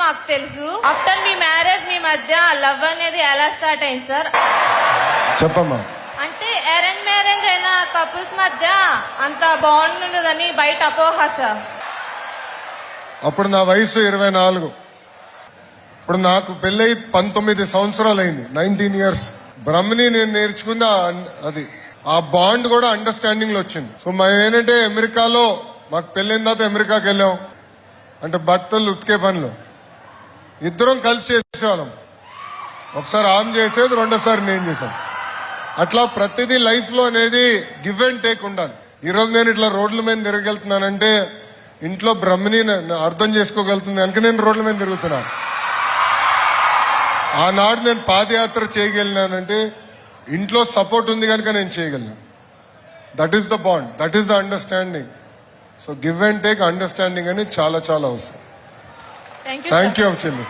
మాకు తెలుసు. ఆఫ్టర్ మీ మ్యారేజ్ మీ మధ్య లవ్ అనేది ఎలా స్టార్ట్ అయింది సార్? చెప్పమ్మా. అంటే అరేంజ్ మ్యారేజ్ అయిన కపుల్స్ మధ్య అంత బాగుండదని బయట అపోహ సార్. అప్పుడు నా వయసు 24. ఇప్పుడు నాకు పెళ్ళై 19 సంవత్సరాలు అయింది. 19 years. బ్రహ్మని నేను నేర్చుకుంది అది ఆ బాండ్ కూడా అండర్స్టాండింగ్ లో వచ్చింది. సో మేము ఏంటంటే అమెరికాలో మాకు పెళ్ళైన తర్వాత అమెరికాకి వెళ్ళాం. అంటే బట్టలు ఉతికే పనులు ఇద్దరం కలిసి చేసేవాళ్ళం. ఒకసారి ఆమె చేసేది, రెండోసారి నేను చేశాను. అట్లా ప్రతిదీ లైఫ్ లో అనేది గివ్ అండ్ టేక్ ఉండాలి. ఈ రోజు నేను ఇట్లా రోడ్ల మీద తిరగలుగుతున్నానంటే ఇంట్లో బ్రహ్మని అర్థం చేసుకోగలుగుతుంది కనుక నేను రోడ్ల మీద తిరుగుతున్నాను. ఆనాడు నేను పాదయాత్ర చేయగలిగినానంటే ఇంట్లో సపోర్ట్ ఉంది కనుక నేను చేయగలను. That is the bond, that is the understanding. So give and take understanding అని చాలా చాలా అవసరం. Thank you. థ్యాంక్ యూ చెల్లి.